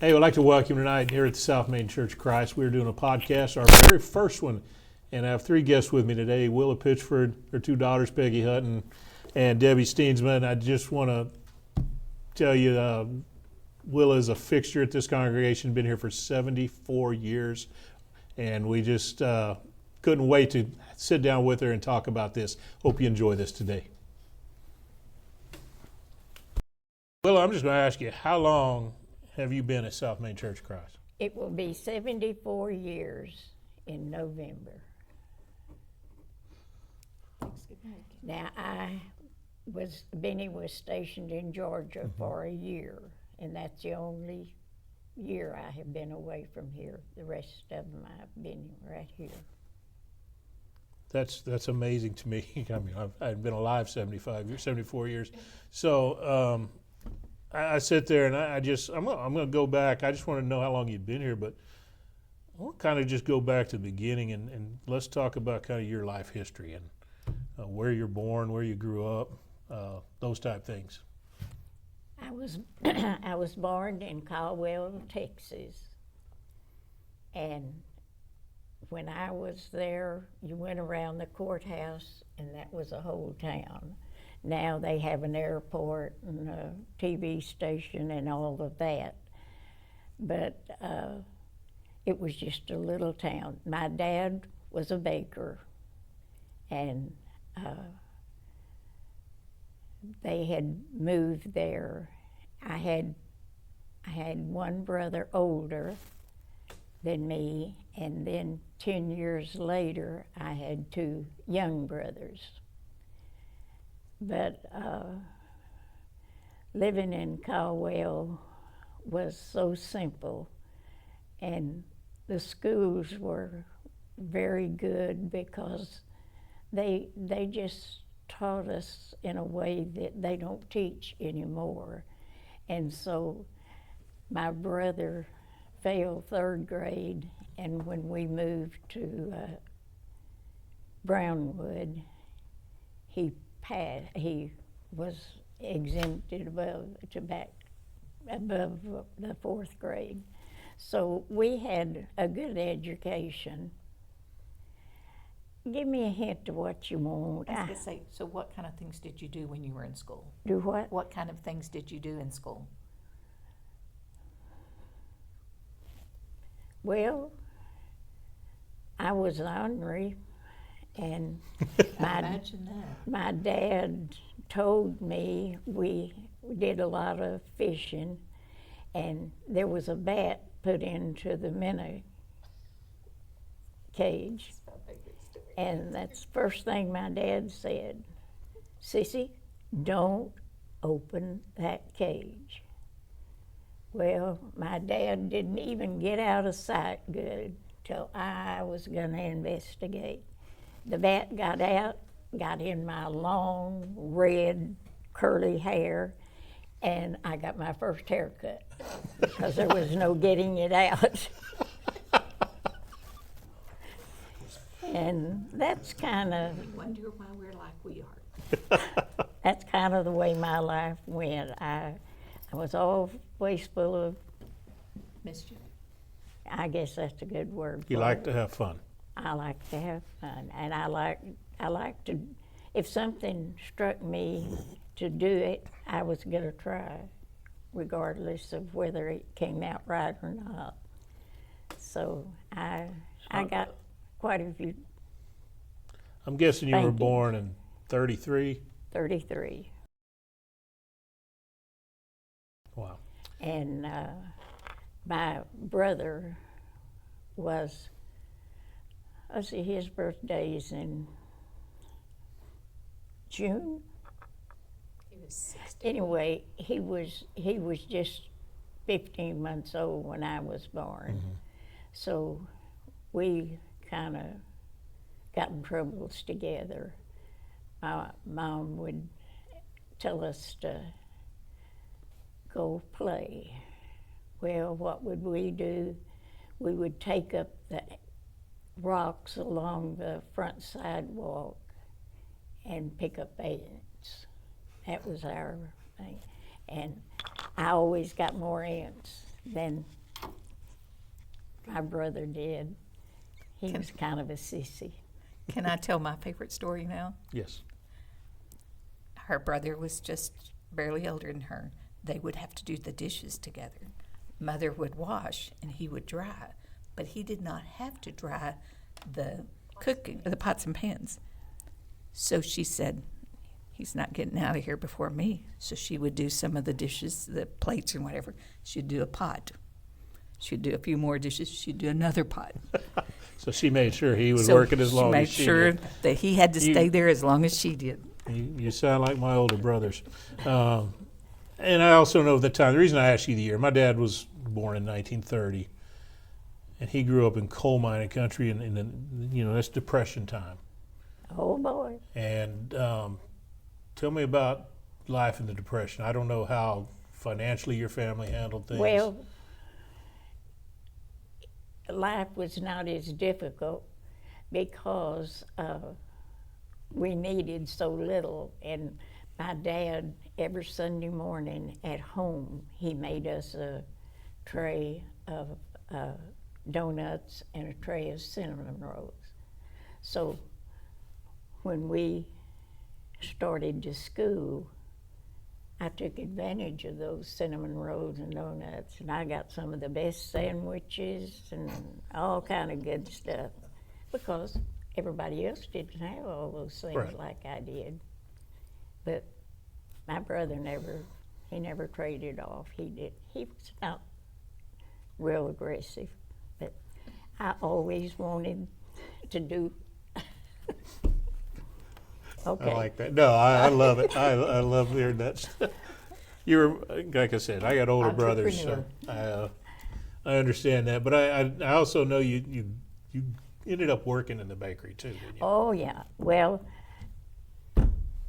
Hey, I'd like to welcome you tonight here at the South Main Church of Christ. We're doing a podcast, our very first one, and I have three guests with me today: Willa Pitchford, her two daughters, Peggy Hutton, and Debbie Steensman. I just want to tell you, Willa is a fixture at this congregation, been here for 74 years, and we just couldn't wait to sit down with her and talk about this. Hope you enjoy this today. Willa, I'm just going to ask you, how long have you been at South Main Church of Christ? It will be 74 years in November. Now, Benny was stationed in Georgia for a year, and that's the only year I have been away from here. The rest of them I've been right here. That's amazing to me. I mean, I've been alive 74 years. So I sit there and I'm going to go back. I just want to know how long you've been here, but I want to kind of just go back to the beginning and let's talk about kind of your life history and where you're born, where you grew up, those type things. I was born in Caldwell, Texas, and when I was there, you went around the courthouse, and that was a whole town. Now they have an airport and a TV station and all of that, but it was just a little town. My dad was a baker, and they had moved there. I had one brother older than me, and then 10 years later, I had two young brothers. But living in Caldwell was so simple, and the schools were very good because they just taught us in a way that they don't teach anymore. And so my brother failed third grade, and when we moved to Brownwood, he was exempted above the fourth grade. So we had a good education. Give me a hint to what you want. I was going to say, so what kind of things did you do when you were in school? Do what? What kind of things did you do in school? Well, I was ornery, and Imagine that. my dad told me we did a lot of fishing, and there was a bat put into the minnow cage. And that's the first thing my dad said, "Sissy, don't open that cage." Well, my dad didn't even get out of sight good till I was going to investigate. The bat got out, got in my long, red, curly hair, and I got my first haircut because there was no getting it out. And that's kind of... We wonder why we're like we are. That's kind of the way my life went. I was always full of... Mischief. I guess that's a good word. You like to have fun. I like to have fun, and I like to, if something struck me to do it, I was going to try, regardless of whether it came out right or not. So I got quite a few. I'm guessing you were Thank you. born in 33? 33. Wow. And my brother was, let's see, his birthday's in June. He was 60. Anyway, he was just 15 months old when I was born. Mm-hmm. So we kind of got in troubles together. My mom would tell us to go play. Well, what would we do? We would take up the rocks along the front sidewalk and pick up ants. That was our thing. And I always got more ants than my brother did. He was kind of a sissy. Can I tell my favorite story now? Yes. Her brother was just barely older than her. They would have to do the dishes together. Mother would wash and he would dry, but he did not have to dry the pots and pans. So she said, he's not getting out of here before me. So she would do some of the dishes, the plates and whatever. She'd do a pot. She'd do a few more dishes. She'd do another pot. So she made sure he was working as long as she made sure did. that he had to stay there as long as she did. You sound like my older brothers. And I also know the time. The reason I asked you the year, my dad was born in 1930, and he grew up in coal mining country, and that's Depression time. Oh boy. And tell me about life in the Depression. I don't know how financially your family handled things. Well, life was not as difficult because we needed so little. And my dad, every Sunday morning at home, he made us a tray of donuts and a tray of cinnamon rolls. So when we started to school, I took advantage of those cinnamon rolls and donuts, and I got some of the best sandwiches and all kind of good stuff because everybody else didn't have all those things Right. like I did. But my brother never traded off. He was not real aggressive, but I always wanted to do. Okay. I like that. No, I love it. I love hearing that stuff. You were, like I said, I got older brothers, so I understand that. But I also know you ended up working in the bakery too, didn't you? Oh, yeah. Well,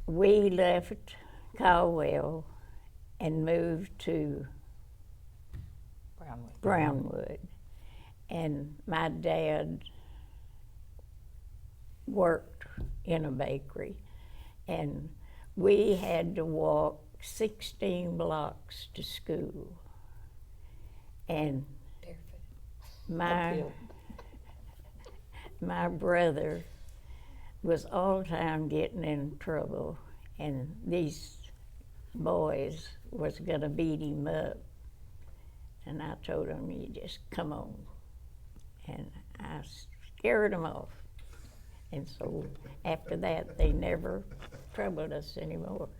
we left Caldwell and moved to Brownwood. And my dad worked in a bakery. And we had to walk 16 blocks to school. And my brother was all the time getting in trouble, and these boys was gonna beat him up. And I told him, you just come on. And I scared them off. And so after that, they never troubled us anymore.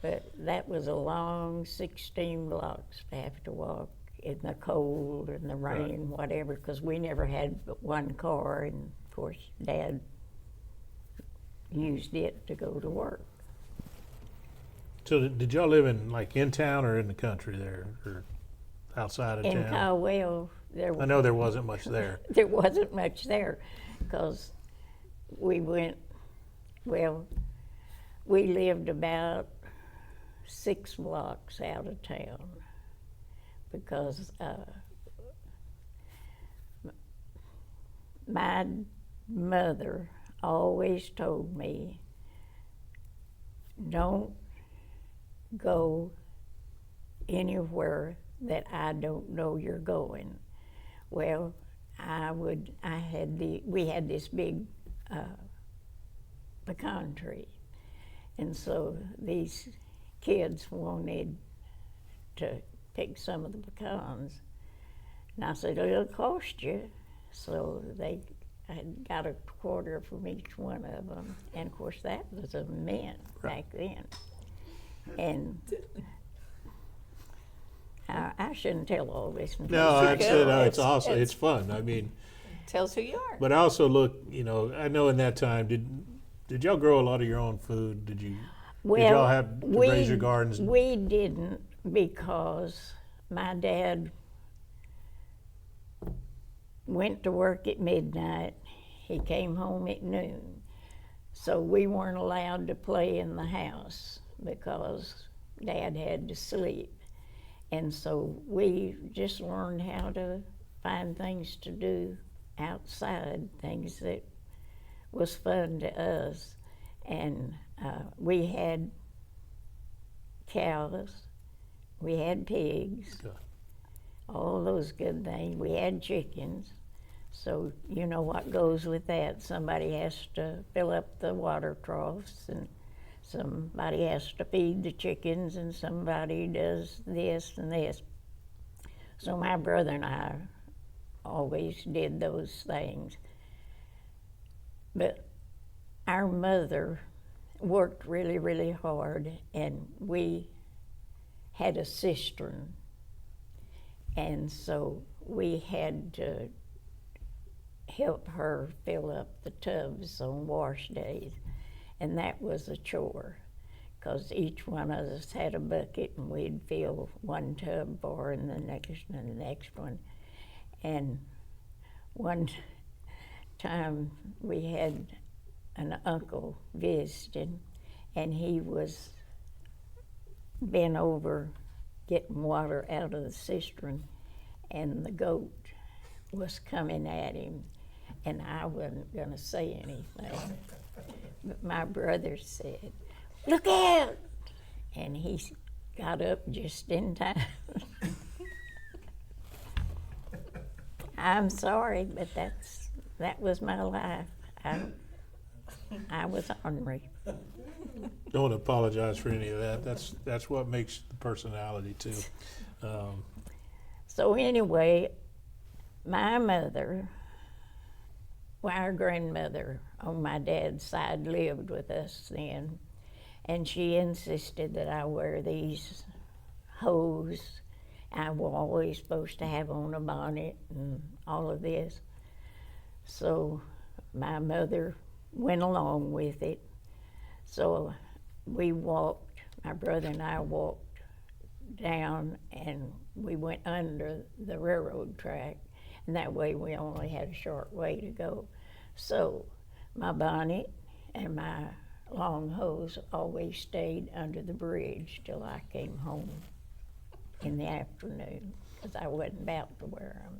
But that was a long 16 blocks to have to walk in the cold and the rain, whatever, because we never had but one car, and of course Dad used it to go to work. So did y'all live in town or in the country there, or outside of In town? Caldwell, I know there wasn't much there. there wasn't much there, because we lived about 6 blocks out of town, because my mother always told me, don't go anywhere that I don't know you're going. Well, we had this big pecan tree, and so these kids wanted to pick some of the pecans, and I said, it'll cost you. So I had got a quarter from each one of them, and of course that was a mint back then. And I shouldn't tell all this. No, it's awesome. It's fun. I mean, Tells who you are. but I also look, I know in that time, did y'all grow a lot of your own food? Did y'all have to raise your gardens? We didn't, because my dad went to work at midnight. He came home at noon. So we weren't allowed to play in the house because Dad had to sleep. And so we just learned how to find things to do outside, things that was fun to us. And we had cows, we had pigs, all those good things. We had chickens, so you know what goes with that. Somebody has to fill up the water troughs, and somebody has to feed the chickens, and somebody does this and this. So my brother and I always did those things. But our mother worked really, really hard, and we had a cistern. And so we had to help her fill up the tubs on wash days. And that was a chore, because each one of us had a bucket, and we'd fill one tub for her and the next one. And one time we had an uncle visiting, and he was bent over getting water out of the cistern, and the goat was coming at him, and I wasn't going to say anything. But my brother said, "Look out!" And he got up just in time. I'm sorry, but that was my life. I was ornery. Don't apologize for any of that. That's what makes the personality too. So anyway, my mother, well, our grandmother on my dad's side lived with us then, and she insisted that I wear these hose. I was always supposed to have on a bonnet and all of this. So my mother went along with it. So we walked, my brother and I walked down, and we went under the railroad track, and that way we only had a short way to go. So my bonnet and my long hose always stayed under the bridge till I came home in the afternoon, because I wasn't about to wear them.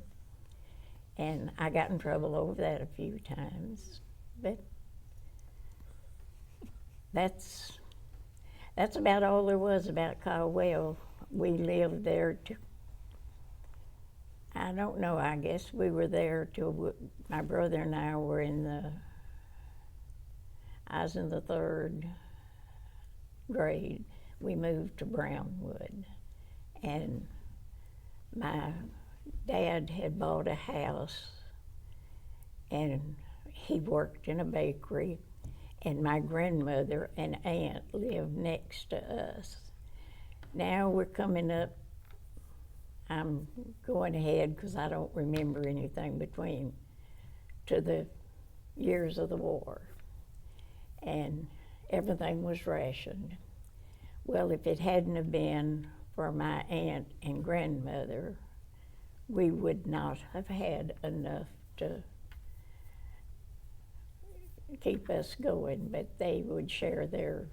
And I got in trouble over that a few times, but that's about all there was about Caldwell. We lived there I don't know, I guess we were there till my brother and I were I was in the 3rd grade. We moved to Brownwood, and my dad had bought a house, and he worked in a bakery, and my grandmother and aunt lived next to us. Now we're coming up, I'm going ahead because I don't remember anything between, to the years of the war, and everything was rationed. Well, if it hadn't have been for my aunt and grandmother, we would not have had enough to keep us going, but they would share their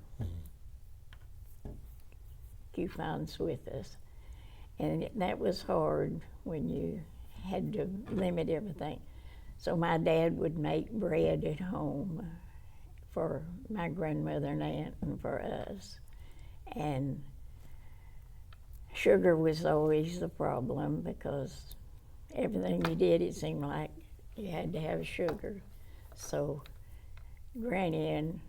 coupons with us. And that was hard when you had to limit everything. So my dad would make bread at home for my grandmother and aunt and for us. And sugar was always the problem, because everything you did, it seemed like you had to have sugar. So Granny and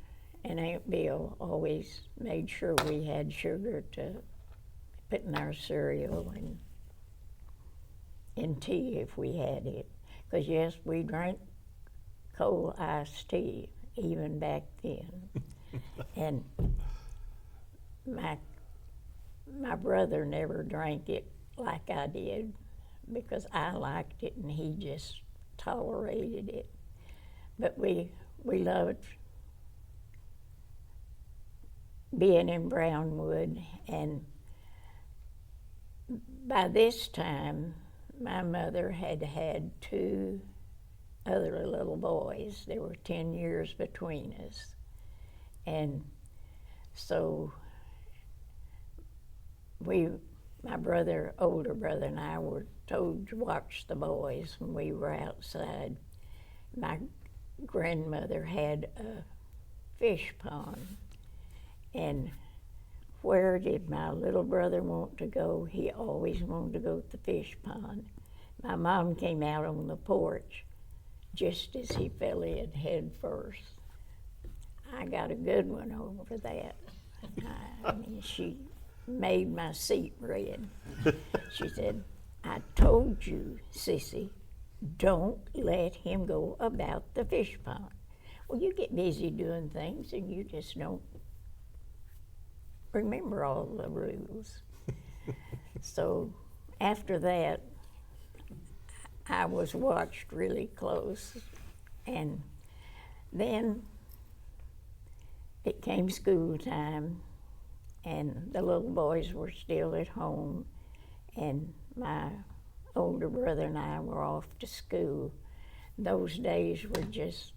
Aunt Bill always made sure we had sugar to put in our cereal and in tea if we had it. Because yes, we drank cold iced tea even back then. And my brother never drank it like I did, because I liked it and he just tolerated it. But we loved being in Brownwood, and by this time my mother had had 2 other little boys. There were 10 years between us, and so my brother, older brother, and I were told to watch the boys when we were outside. My grandmother had a fish pond, and where did my little brother want to go? He always wanted to go to the fish pond. My mom came out on the porch just as he fell in head first. I got a good one over that. I mean, she made my seat red. She said, I told you, Sissy, don't let him go about the fish pond. Well, you get busy doing things and you just don't remember all the rules. So after that, I was watched really close. And then it came school time, and the little boys were still at home, and my older brother and I were off to school. Those days were just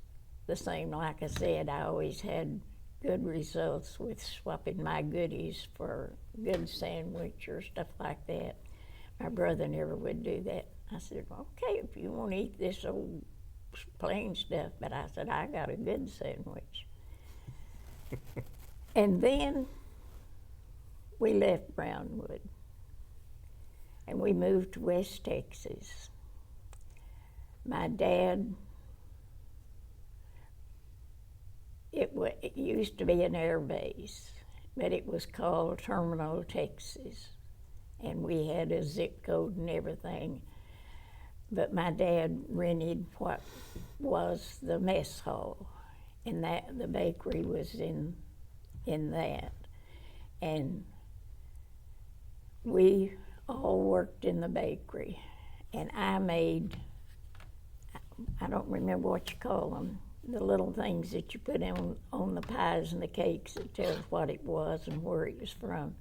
the same. Like I said, I always had good results with swapping my goodies for a good sandwich or stuff like that. My brother never would do that. I said, okay, if you want to eat this old plain stuff, but I said, I got a good sandwich. And then we left Brownwood and we moved to West Texas. My dad, it used to be an air base, but it was called Terminal, Texas, and we had a zip code and everything. But my dad rented what was the mess hall, and that the bakery was in that. And we all worked in the bakery, and I made, I don't remember what you call them, the little things that you put on the pies and the cakes that tells what it was and where it was from.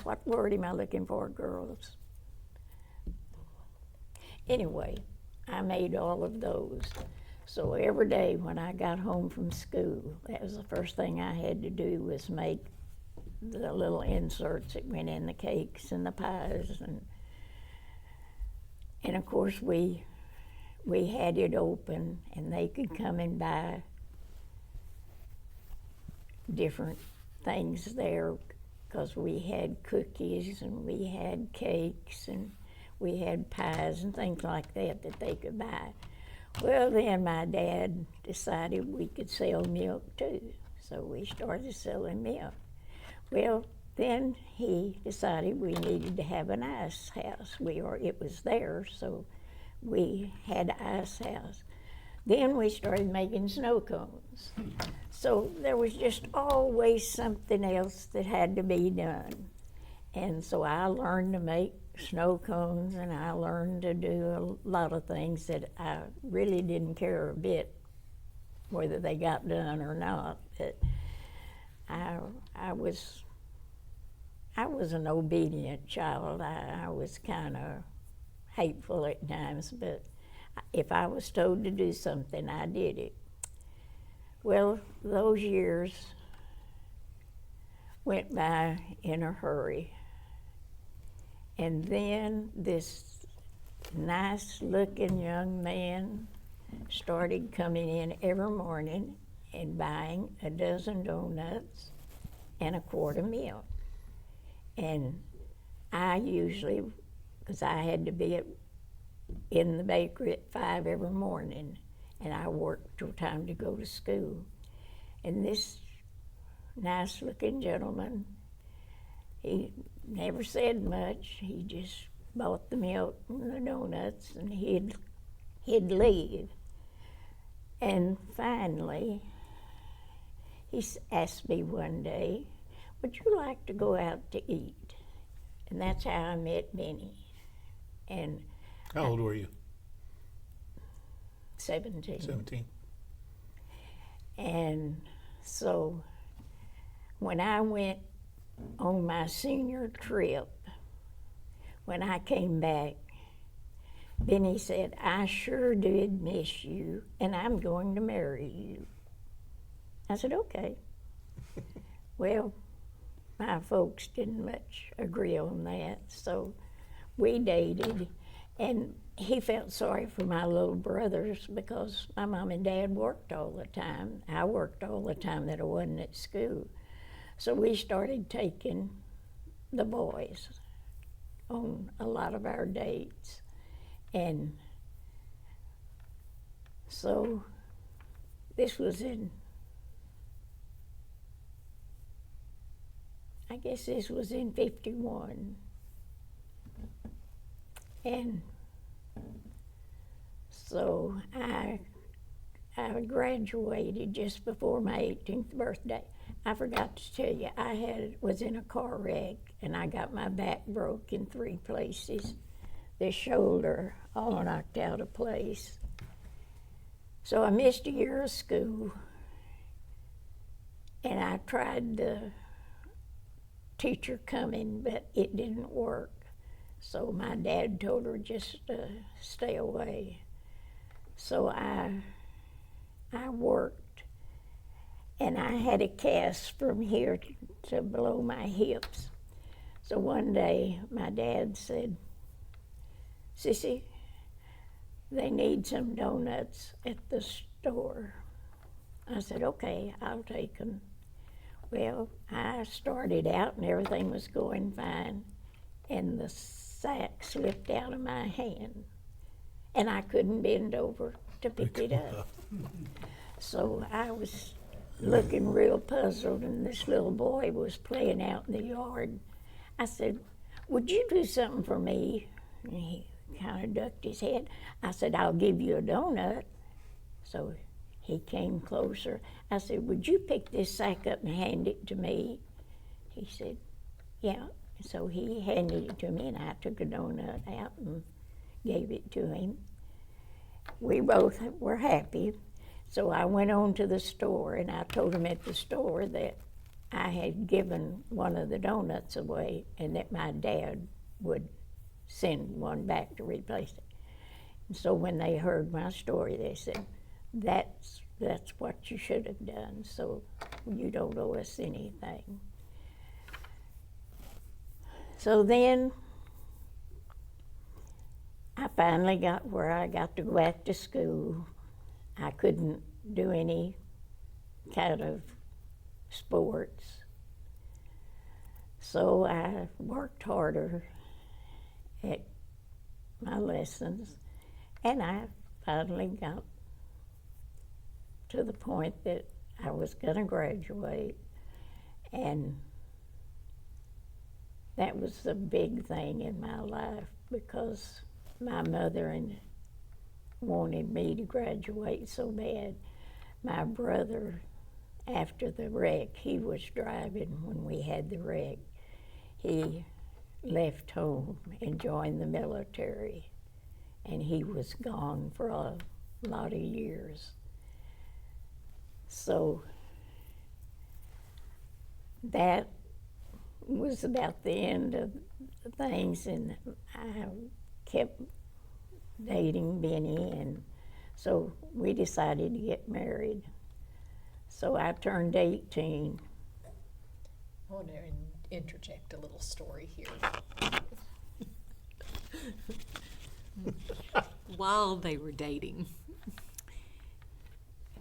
What word am I looking for, girls? Anyway, I made all of those. So every day when I got home from school, that was the first thing I had to do was make the little inserts that went in the cakes and the pies. And of course we had it open and they could come and buy different things there because we had cookies and we had cakes and we had pies and things like that they could buy. Well, then my dad decided we could sell milk too, so we started selling milk. Well, then he decided we needed to have an ice house. It was there, so we had an ice house. Then we started making snow cones. So there was just always something else that had to be done. And so I learned to make snow cones, and I learned to do a lot of things that I really didn't care a bit whether they got done or not. But I was an obedient child. I was kind of hateful at times, but if I was told to do something, I did it. Well, those years went by in a hurry. And then this nice-looking young man started coming in every morning and buying a dozen donuts and a quart of milk. And I usually, because I had to be in the bakery at 5 every morning, and I worked till time to go to school. And this nice-looking gentleman, he never said much. He just bought the milk and the donuts, and he'd leave. And finally, he asked me one day, would you like to go out to eat? And that's how I met Benny. And How old were you? 17. 17. And so when I went on my senior trip, when I came back, Benny said, I sure did miss you, and I'm going to marry you. I said, okay. Well, my folks didn't much agree on that, so we dated, and he felt sorry for my little brothers because my mom and dad worked all the time. I worked all the time that I wasn't at school. So we started taking the boys on a lot of our dates. And so this was I guess this was in 51. And so I graduated just before my 18th birthday. I forgot to tell you, was in a car wreck and I got my back broke in 3 places. The shoulder all knocked out of place. So I missed a year of school, and I tried the teacher coming, but it didn't work. So my dad told her just to stay away. So I worked, and I had a cast from here to below my hips. So one day my dad said, "Sissy, they need some donuts at the store." I said, "Okay, I'll take them." Well, I started out and everything was going fine, and the sack slipped out of my hand, and I couldn't bend over to pick it up. So I was looking real puzzled, and this little boy was playing out in the yard. I said, "Would you do something for me?" And he kind of ducked his head. I said, "I'll give you a donut." So he came closer. I said, "Would you pick this sack up and hand it to me?" He said, "Yeah." So he handed it to me, and I took a donut out and gave it to him. We both were happy. So I went on to the store, and I told him at the store that I had given one of the donuts away and that my dad would send one back to replace it. And so when they heard my story, they said, that's what you should have done, so you don't owe us anything. So then I finally got where I got to go back to school. I couldn't do any kind of sports, so I worked harder at my lessons, and I finally got to the point that I was going to graduate, and that was the big thing in my life because my mother wanted me to graduate so bad. My brother, after the wreck, he was driving when we had the wreck. He left home and joined the military, and he was gone for a lot of years. So that was about the end of things, and I kept dating Benny, and so we decided to get married. So I turned 18. I want to interject a little story here. While they were dating,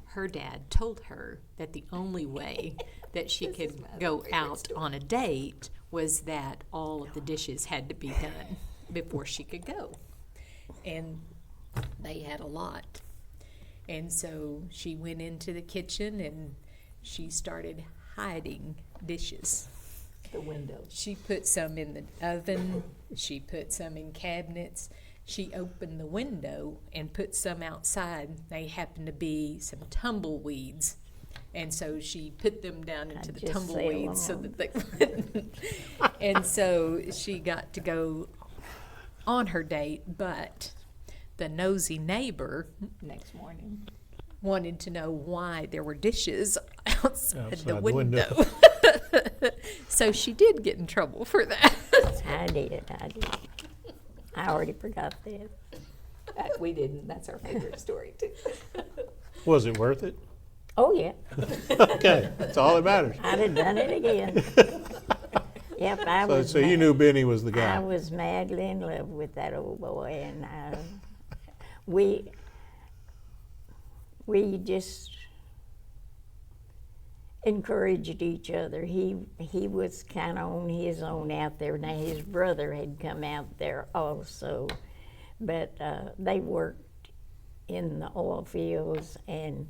her dad told her that the only way that she could go out on a date was that all of the dishes had to be done before she could go. And they had a lot. And so she went into the kitchen and she started hiding dishes. The window. She put some in the oven. She put some in cabinets. She opened the window and put some outside. They happened to be some tumbleweeds. And so she put them down into the tumbleweeds so that they wouldn't. And so she got to go on her date, but the nosy neighbor Next morning. wanted to know why there were dishes outside the window. So she did get in trouble for that. I did. I already forgot that. We didn't. That's our favorite story, too. Was it worth it? Oh, yeah. Okay, that's all that matters. I'd have done it again. Yep, So you knew Benny was the guy. I was madly in love with that old boy, and we just, encouraged each other. He was kind of on his own out there. Now his brother had come out there also, but they worked in the oil fields, and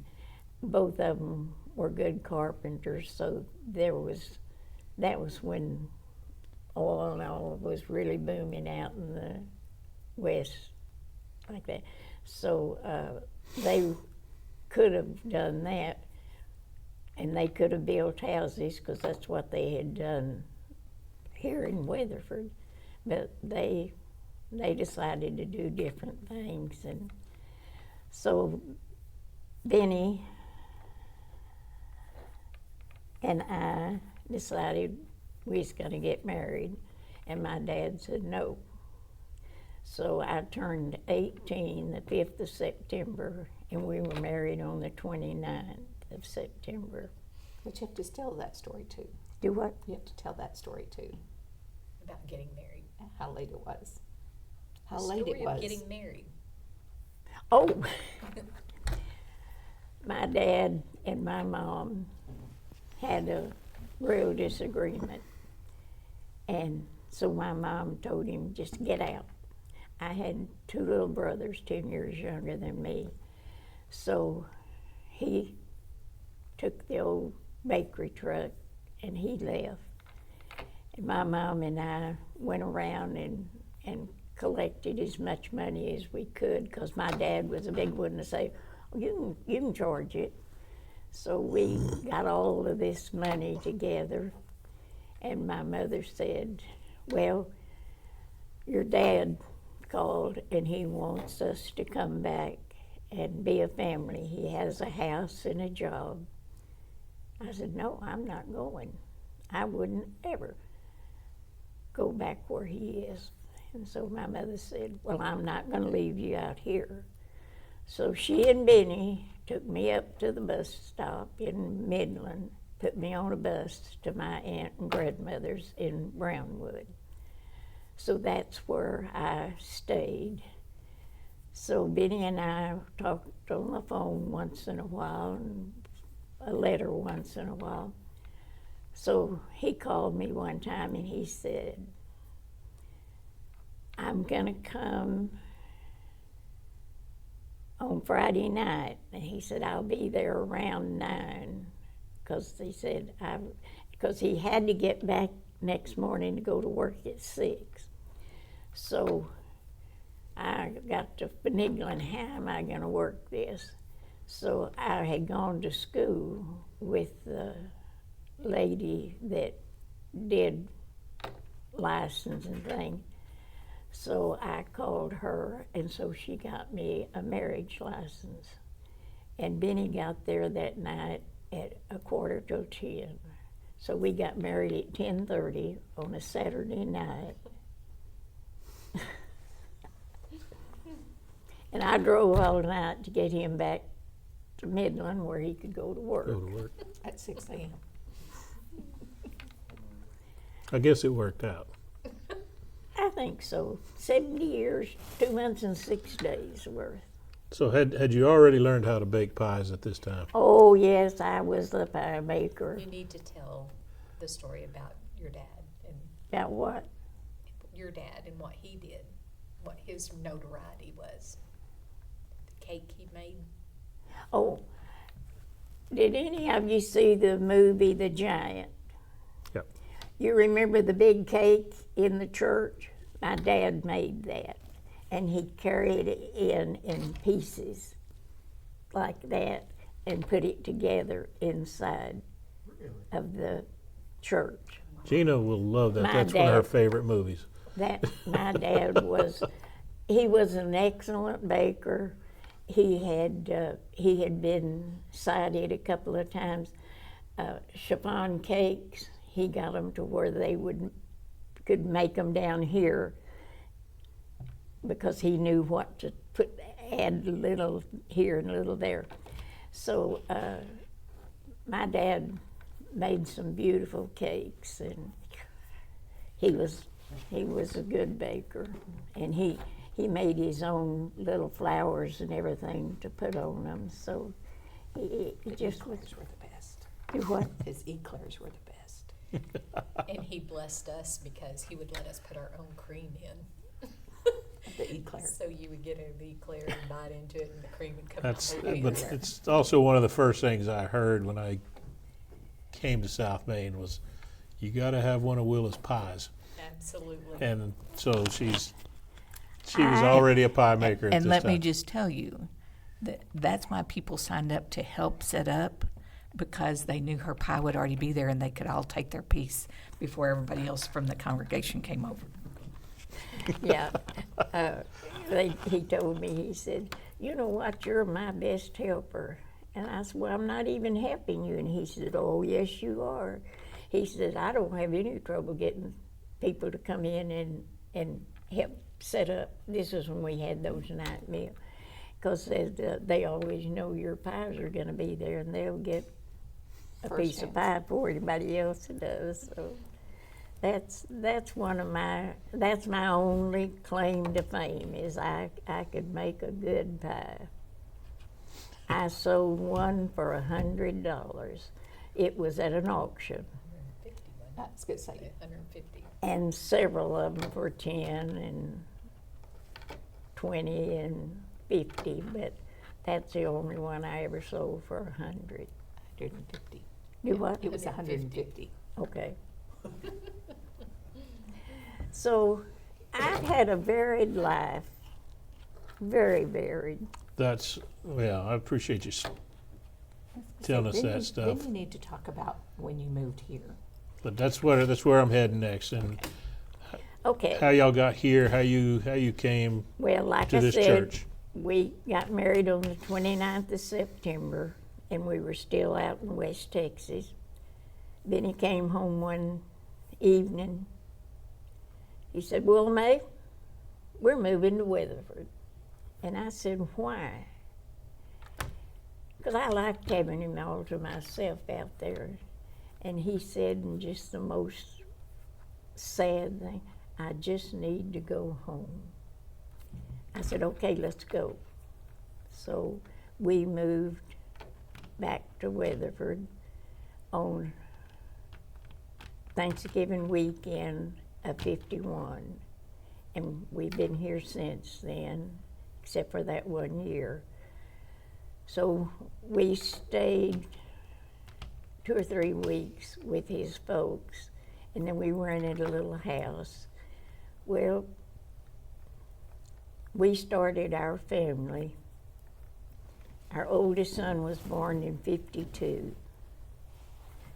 both of them were good carpenters. So that was when oil and all was really booming out in the west like that. So they could have done that, and they could have built houses because that's what they had done here in Weatherford. But they decided to do different things, and so Benny and I decided we was going to get married, and my dad said no. So I turned 18 the 5th of September, and we were married on the 29th of September. But you have to tell that story too. Do what? You have to tell that story too. About getting married. How late it was. How The late story it was. of getting married. Oh, my dad and my mom had a real disagreement. And so my mom told him, just get out. I had 2 little brothers 10 years younger than me. So he took the old bakery truck and he left. And my mom and I went around and collected as much money as we could, because my dad was a big one to say, oh, you can charge it. So we got all of this money together, and my mother said, well, your dad called and he wants us to come back and be a family. He has a house and a job. I said, no, I'm not going. I wouldn't ever go back where he is. And so my mother said, well, I'm not going to leave you out here. So she and Benny took me up to the bus stop in Midland, put me on a bus to my aunt and grandmother's in Brownwood. So that's where I stayed. So Benny and I talked on the phone once in a while, and a letter once in a while. So he called me one time and he said, I'm gonna come on Friday night. And he said, I'll be there around 9, because he said, because he had to get back next morning to go to work at 6. So I got to finagling, how am I gonna work this? So I had gone to school with the lady that did license and things. So I called her, and so she got me a marriage license. And Benny got there that night at 9:45. So we got married at 10:30 on a Saturday night. And I drove all night to get him back to Midland where he could go to work. Go to work. At 6 a.m. I guess it worked out. I think so. 70 years, 2 months and 6 days worth. So had you already learned how to bake pies at this time? Oh, yes, I was the pie maker. You need to tell the story about your dad and About what? your dad and what he did, what his notoriety was. The cake he made. Oh, did any of you see the movie The Giant? Yep. You remember the big cake in the church? My dad made that, and he carried it in pieces like that and put it together inside of the church. Gina will love that. My That's one of her dad- favorite movies. That my dad he was an excellent baker. He had been cited a couple of times. Chiffon cakes, he got them to where they could make them down here, because he knew what to add a little here and a little there. So my dad made some beautiful cakes, and he was a good baker, and he made his own little flowers and everything to put on them. So it just was. Flowers were the best. Do what? His eclairs were the best. And he blessed us because he would let us put our own cream in. The eclair. So you would get an eclair and bite into it, and the cream would come That's, out. but it's also one of the first things I heard when I came to South Maine was, you got to have one of Willa's pies. Absolutely. And so she was already a pie maker at And this let time. me just tell you, that's why people signed up to help set up, because they knew her pie would already be there and they could all take their piece before everybody else from the congregation came over. Yeah. He told me, he said, you know what, you're my best helper. And I said, well, I'm not even helping you. And he said, oh, yes, you are. He said, I don't have any trouble getting people to come in and help set up. This is when we had those night meals. Because they always know your pies are going to be there, and they'll get a First piece of chance. pie before anybody else does. So that's my only claim to fame, is I could make a good pie. I sold one for $100. It was at an auction, That's good to say. 150. and several of them for 10 and 20 and 50, but that's the only one I ever sold for 100. 150. Do what? It was 150. Okay. So I've had a varied life, very varied. That's, yeah, I appreciate you telling us that Then stuff. you need to talk about when you moved here. But that's where I'm heading next, and Okay. how y'all got here, how you came Well, like to I this said, church. we got married on the 29th of September, and we were still out in West Texas. Then he came home one evening. He said, well, May, we're moving to Weatherford. And I said, why? Because I liked having him all to myself out there. And he said, in just the most sad thing, I just need to go home. I said, okay, let's go. So we moved back to Weatherford on Thanksgiving weekend of '51. And we've been here since then, except for that 1 year. So we stayed 2 or 3 weeks with his folks, and then we rented a little house. Well, we started our family. Our oldest son was born in '52.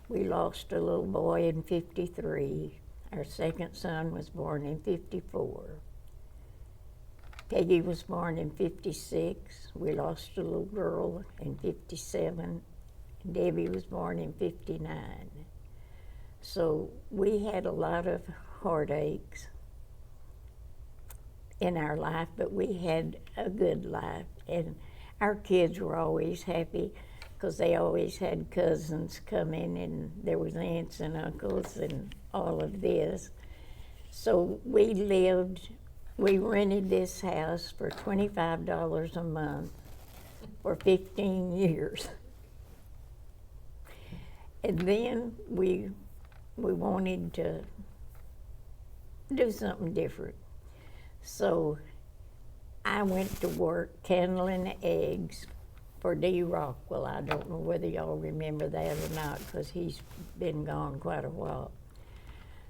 We lost a little boy in '53. Our second son was born in '54. Peggy was born in '56. We lost a little girl in '57. Debbie was born in '59. So we had a lot of heartaches in our life, but we had a good life. And our kids were always happy because they always had cousins coming, and there was aunts and uncles and all of this. So we rented this house for $25 a month for 15 years. And then we wanted to do something different. So I went to work candling eggs for D. Rockwell. I don't know whether y'all remember that or not, because he's been gone quite a while.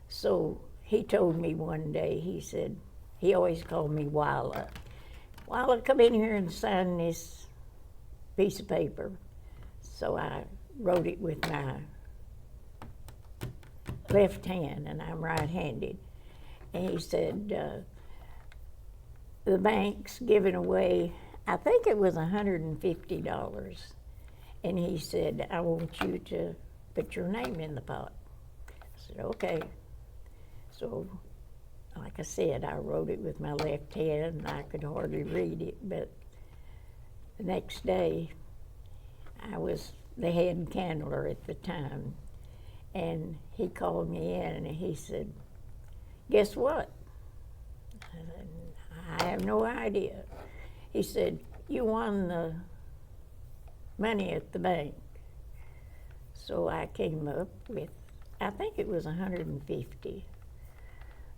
So he told me one day, he said, he always called me Willa. Willa, come in here and sign this piece of paper. So I wrote it with my left hand, and I'm right-handed. And he said, the bank's giving away, I think it was $150. And he said, I want you to put your name in the pot. I said, okay. So, like I said, I wrote it with my left hand, and I could hardly read it, but the next day, I was the head candler at the time, and he called me in, and he said, guess what? I said, I have no idea. He said, you won the money at the bank. So I came up with, I think it was 150.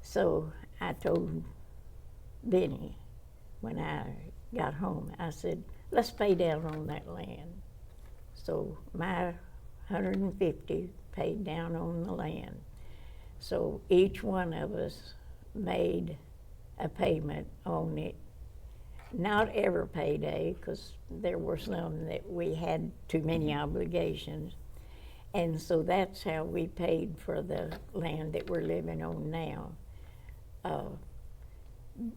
So I told Benny when I got home, I said, let's pay down on that land. So my 150 paid down on the land. So each one of us made a payment on it. Not every payday, because there were some that we had too many obligations. And so that's how we paid for the land that we're living on now.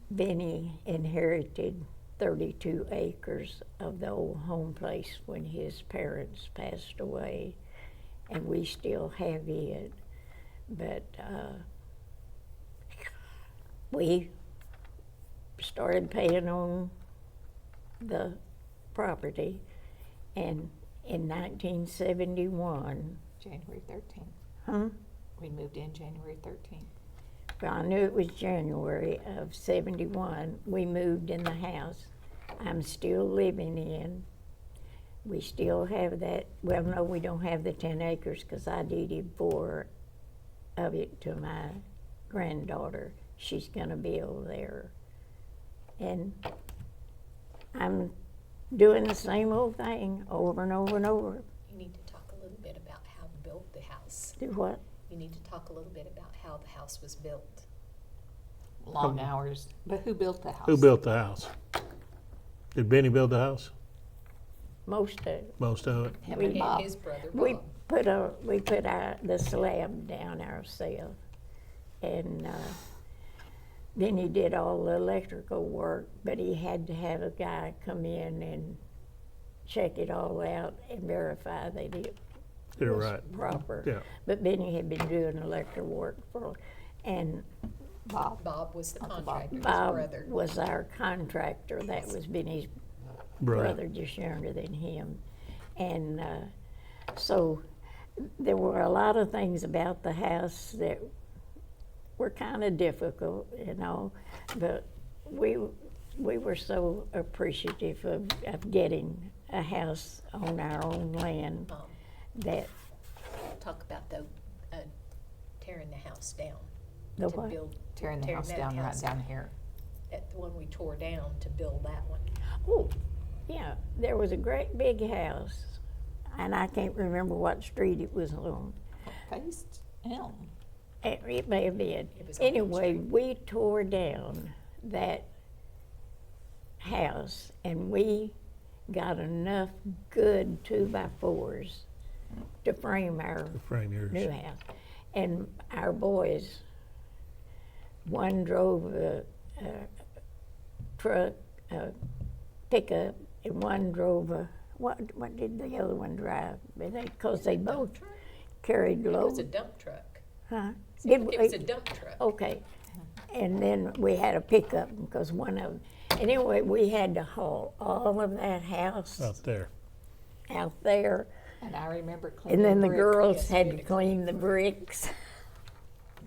Benny inherited 32 acres of the old home place when his parents passed away, and we still have it. But we started paying on the property, and in 1971, January 13th. huh? We moved in January 13th. Well, I knew it was January of 71. We moved in the house I'm still living in. We still have that. Well, no, we don't have the 10 acres because I deeded 4 of it to my granddaughter. She's going to build there. And I'm doing the same old thing over and over and over. You need to talk a little bit about how you built the house. Do what? You need to talk a little bit about how the house was built. Long hours. But who built the house? Who built the house? Did Benny build the house? Most of it. Most of it? Him We- and And Bob. his brother We Bob. put the slab down ourselves, and then he did all the electrical work, but he had to have a guy come in and check it all out and verify that it Did it was right. proper. Yeah. But Benny had been doing electrical work and Bob. Bob was the Uncle Bob. contractor, his Bob brother. was our contractor. That was Benny's brother, just younger than him. And so there were a lot of things about the house that were kind of difficult, you know, but we were so appreciative of getting a house on our own land that Talk about the tearing the house down. the to what? build, Tearing the house that down right house down here. at the one we tore down to build that one. Oh, yeah, there was a great big house, and I can't remember what street it was on. Faced Elm. It may have been. It was on Anyway, we tore down that house, and we got enough good 2x4s to frame our To frame yours. new house. And our boys, one drove a truck, a pickup, and one drove a, what did the other one drive? Because they both Dump truck? carried It was a load. dump truck. Huh? It was a dump truck. Okay. And then we had a pickup because one of them, and anyway, we had to haul all of that house Out there. out there. And I remember cleaning And then the brick. girls Yes, had we to had to clean the bricks.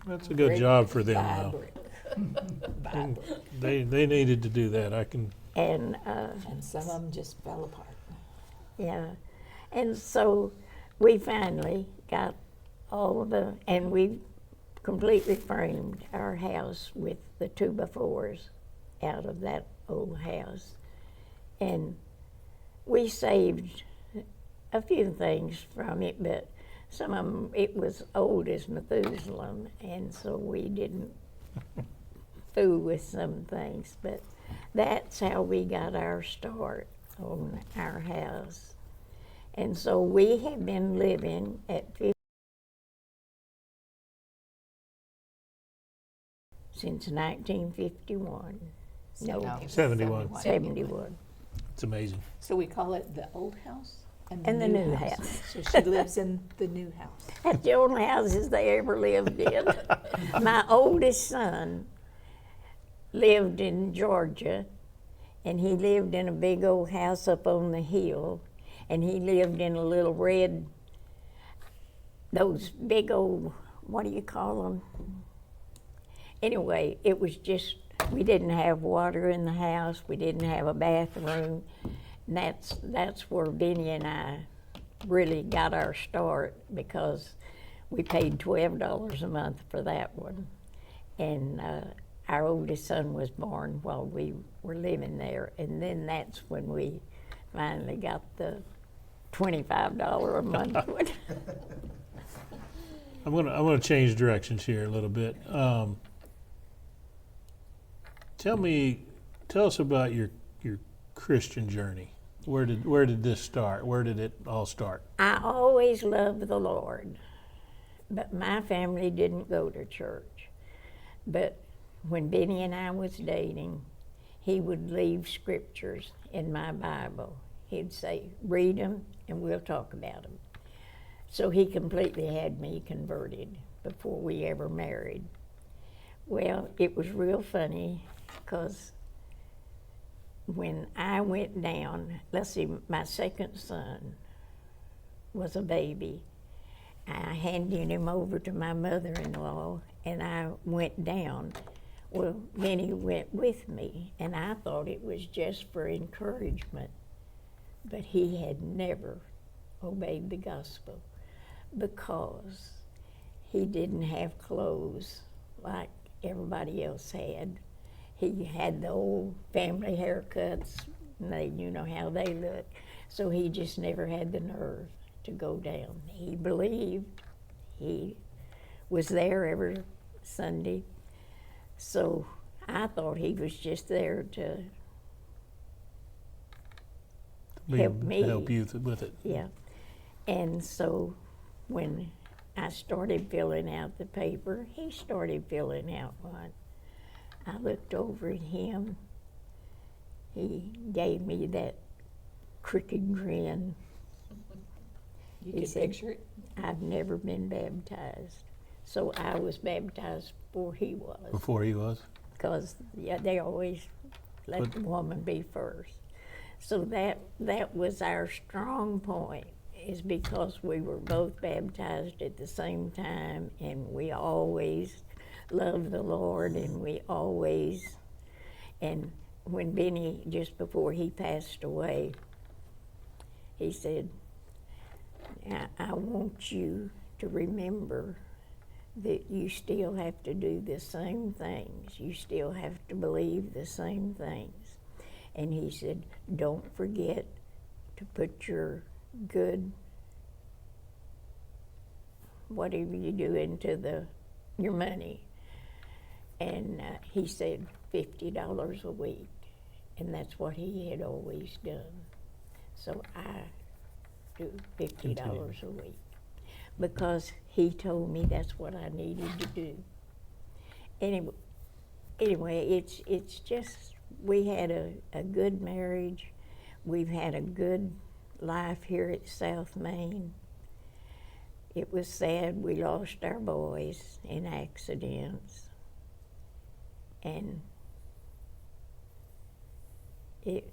That's a good job for them, though. By brick. They needed to do that. I can. And And some of them just fell apart. yeah, and so we finally got all of the, and we completely framed our house with the 2x4s out of that old house. And we saved a few things from it, but some of them, it was old as Methuselah, and so we didn't fool with some things. But that's how we got our start on our house. And so we have been living at 50 since 1951. No, 71. 71. It's amazing. So we call it the old house And the new house. So she lives in the new house. That's the only houses they ever lived in. My oldest son lived in Georgia, and he lived in a big old house up on the hill, and he lived in a little red, those big old, what do you call them? Anyway, it was just, we didn't have water in the house, we didn't have a bathroom, and that's where Benny and I really got our start because we paid $12 a month for that one. And our oldest son was born while we were living there. And then that's when we finally got the $25 a month one. I'm gonna change directions here a little bit. Tell us about your Christian journey. Where did this start? Where did it all start? I always loved the Lord, but my family didn't go to church. But when Benny and I was dating, he would leave scriptures in my Bible. He'd say, read them and we'll talk about them. So he completely had me converted before we ever married. Well, it was real funny because when I went down, let's see, my second son was a baby. I handed him over to my mother-in-law and I went down. Well, Benny went with me and I thought it was just for encouragement, but he had never obeyed the gospel because he didn't have clothes like everybody else had. He had the old family haircuts, and you know how they look. So he just never had the nerve to go down. He believed. He was there every Sunday. So I thought he was just there to help me. Help you with it. Yeah. And so when I started filling out the paper, he started filling out one. I looked over at him. He gave me that crooked grin. You He can said, picture it. I've never been baptized. So I was baptized before he was. Before he was? Because they always let the woman be first. So that was our strong point, is because we were both baptized at the same time, and we always loved the Lord, and and when Benny, just before he passed away, he said, I want you to remember that you still have to do the same things. You still have to believe the same things. And he said, don't forget to put your good, whatever you do, into your money. And he said $50 a week. And that's what he had always done. So I do $50 a week, because he told me that's what I needed to do. Anyway, it's just, we had a good marriage. We've had a good life here at South Main. It was sad we lost our boys in accidents, and it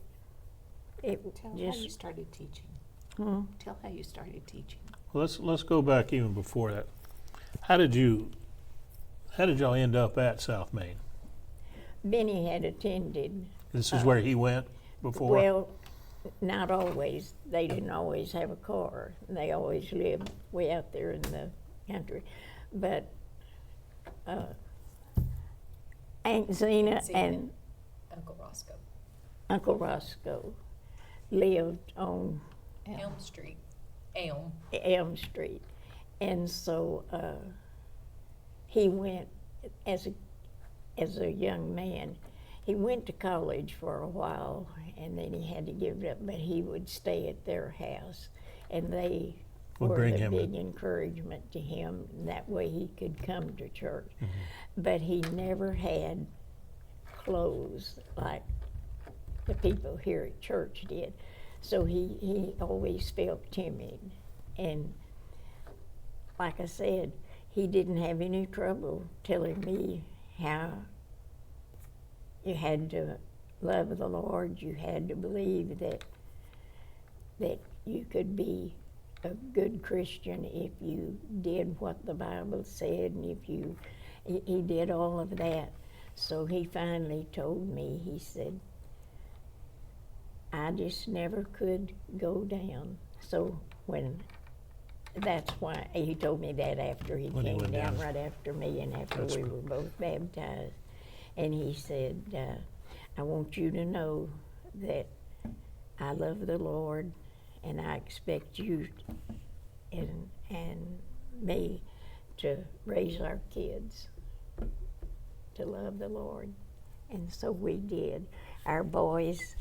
Tell how just you started teaching. Tell how you started teaching. Well, let's go back even before that. How did y'all end up at South Main? Benny had attended. This is where he went before? Well, not always. They didn't always have a car. They always lived way out there in the country. But Aunt Zena and Uncle Roscoe. Uncle Roscoe lived on Elm Street. Elm Street. And so he went as a young man. He went to college for a while, and then he had to give it up, but he would stay at their house, and they Would were bring a him big encouragement to him. That way he could come to church. But he never had clothes like the people here at church did. So he always felt timid. And like I said, he didn't have any trouble telling me how you had to love the Lord, you had to believe that you could be a good Christian if you did what the Bible said, and he did all of that. So he finally told me, he said, I just never could go down. So when that's why he told me that after he When he came went down down. right after me and after That's we cool. were both baptized. And he said, I want you to know that I love the Lord and I expect you and me to raise our kids to love the Lord. And so we did. Our boys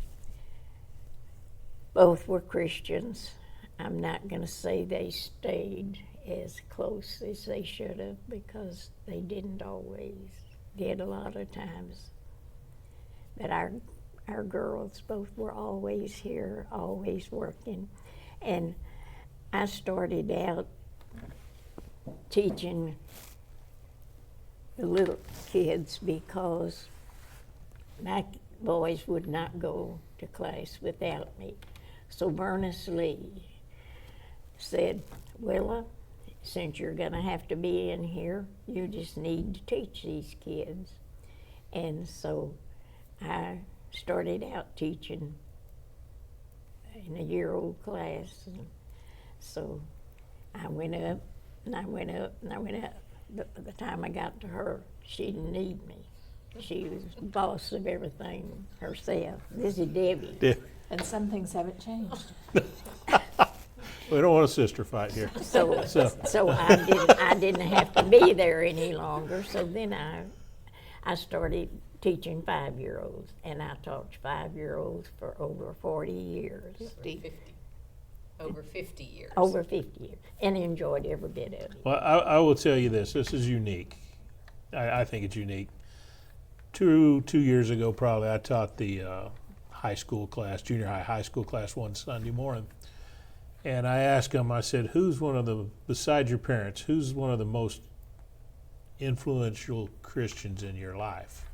both were Christians. I'm not going to say they stayed as close as they should have because they didn't always, did a lot of times. But our girls both were always here, always working. And I started out teaching the little kids because my boys would not go to class without me. So Bernice Lee said, Willa, since you're going to have to be in here, you just need to teach these kids. And so I started out teaching in a year-old class. And so I went up, and I went up, and I went up. But by the time I got to her, she didn't need me. She was the boss of everything herself. This is Debbie. Yeah. And some things haven't changed. We don't want a sister fight here. So I didn't have to be there any longer. So then I started teaching 5-year-olds, and I taught 5-year-olds for over 40 years. 50. Over 50 years. Over 50 years, and enjoyed every bit of it. Well, I will tell you this. This is unique. I think it's unique. Two years ago, probably, I taught the high school class, junior high school class one Sunday morning. And I asked them, I said, who's one of the, besides your parents, who's one of the most influential Christians in your life?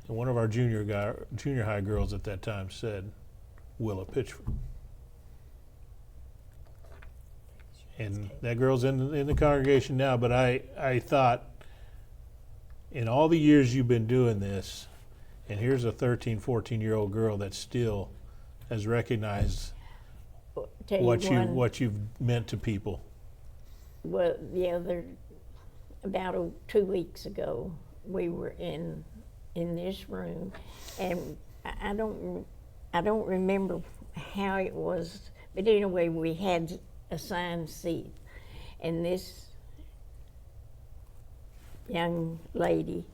And one of our junior high girls at that time said, Willa Pitchford. And that girl's in the congregation now, but I thought, in all the years you've been doing this, and here's a 13, 14-year-old girl that still has recognized Tell what you've meant to people. Well, about 2 weeks ago, we were in this room, and I don't remember how it was, but anyway, we had assigned seat, and this young lady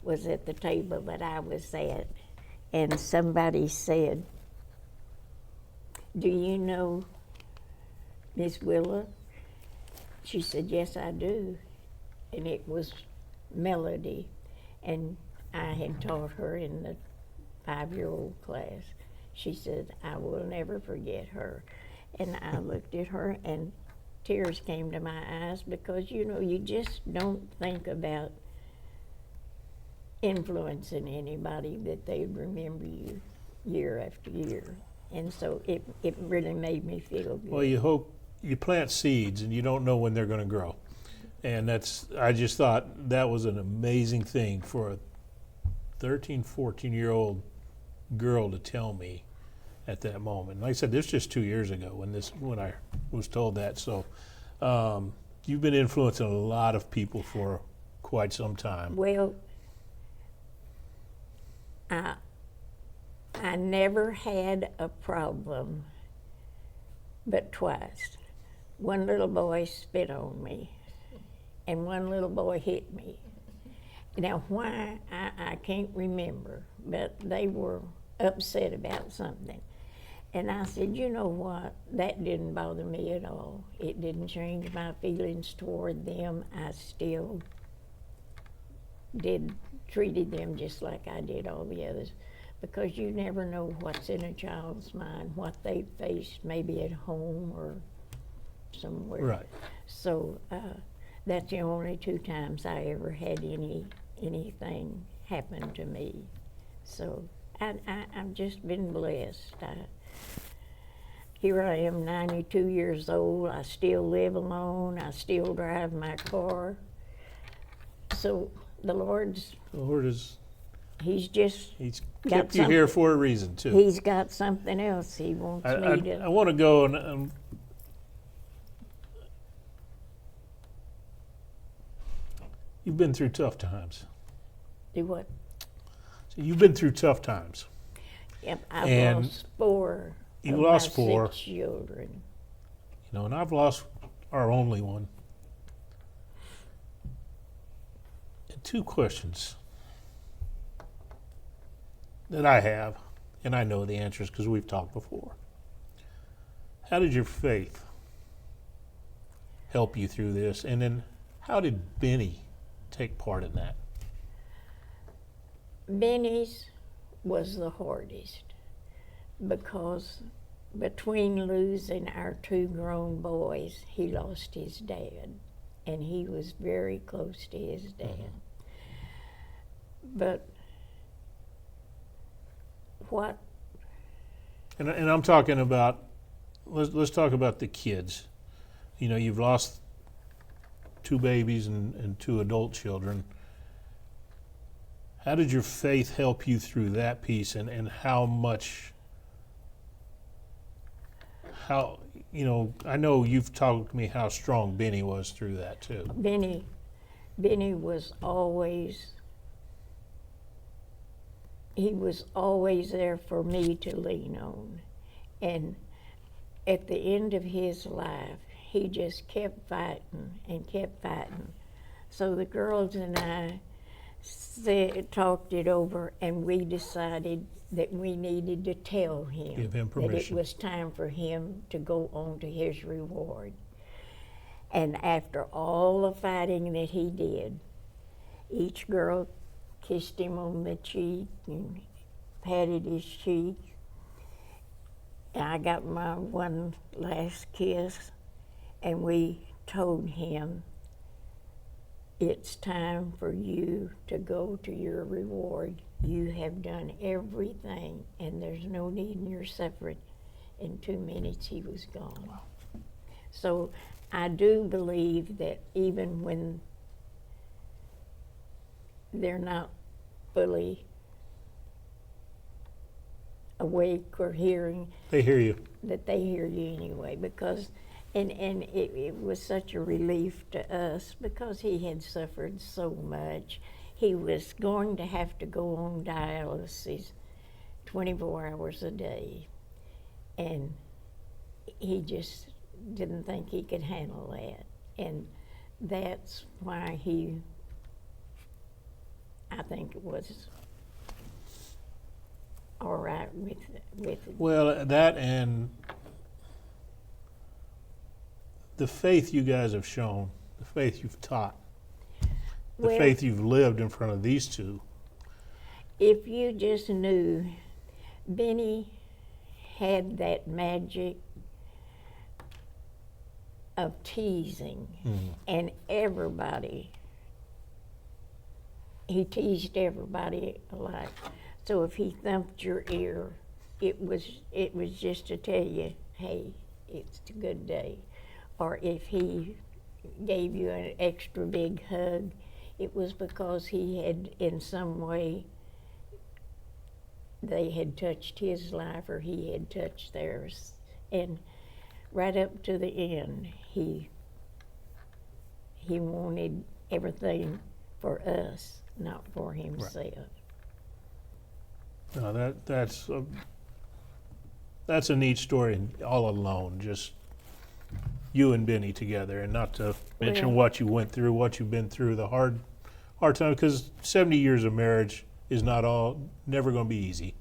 was at the table that I was at, and somebody said, do you know Miss Willa? She said, yes, I do. And it was Melody, and I had taught her in the 5-year-old class. She said, I will never forget her. And I looked at her, and tears came to my eyes because, you just don't think about influencing anybody that they'd remember you year after year. And so it really made me feel good. Well, you plant seeds and you don't know when they're going to grow. And I just thought that was an amazing thing for a 13, 14-year-old girl to tell me at that moment. Like I said, this was just 2 years ago when I was told that. So you've been influencing a lot of people for quite some time. Well, I never had a problem but twice. One little boy spit on me, and one little boy hit me. Now, why, I can't remember, but they were upset about something. And I said, you know what, that didn't bother me at all. It didn't change my feelings toward them. I still treated them just like I did all the others, because you never know what's in a child's mind, what they faced maybe at home or somewhere. Right. So that's the only 2 times I ever had anything happen to me. So I've just been blessed. Here I am, 92 years old. I still live alone. I still drive my car. So the Lord is, He's got kept you here for a reason too. He's got something else He wants me to. I want to go and You've been through tough times. Do what? So you've been through tough times. Yep, I've And lost four. you of lost my four. 6 children. You know, and I've lost our only one. And two questions that I have, and I know the answers because we've talked before. How did your faith help you through this? And then how did Benny take part in that? Benny's was the hardest because between losing our 2 grown boys, he lost his dad, and he was very close to his dad. But what And I'm talking about, let's talk about the kids. You know, you've lost 2 babies and 2 adult children. How did your faith help you through that piece, and how you know, I know you've told me how strong Benny was through that too. Benny was always, he was always there for me to lean on. And at the end of his life, he just kept fighting and kept fighting. So the girls and I talked it over, and we decided that we needed to tell him, Give him that it permission. was time for him to go on to his reward. And after all the fighting that he did, each girl kissed him on the cheek and patted his cheek. And I got my one last kiss, and we told him, it's time for you to go to your reward. You have done everything, and there's no need in your suffering. In 2 minutes, he was gone. So I do believe that even when they're not fully awake or hearing, They hear you. that they hear you anyway, because and it was such a relief to us because he had suffered so much. He was going to have to go on dialysis 24 hours a day, and he just didn't think he could handle that. And that's why I think it was all right with Well, that and the faith you guys have shown, the faith you've taught, the Well, faith you've lived in front of these 2. if you just knew, Benny had that magic of teasing, and he teased everybody alike. So if he thumped your ear, it was just to tell you, hey, it's a good day. Or if he gave you an extra big hug, it was because he had in some way, they had touched his life or he had touched theirs. And right up to the end, he wanted everything for us, not for himself. No, that's a neat story all alone, just you and Benny together, and not to mention Well- what you went through, what you've been through, the hard time, because 70 years of marriage is never going to be easy.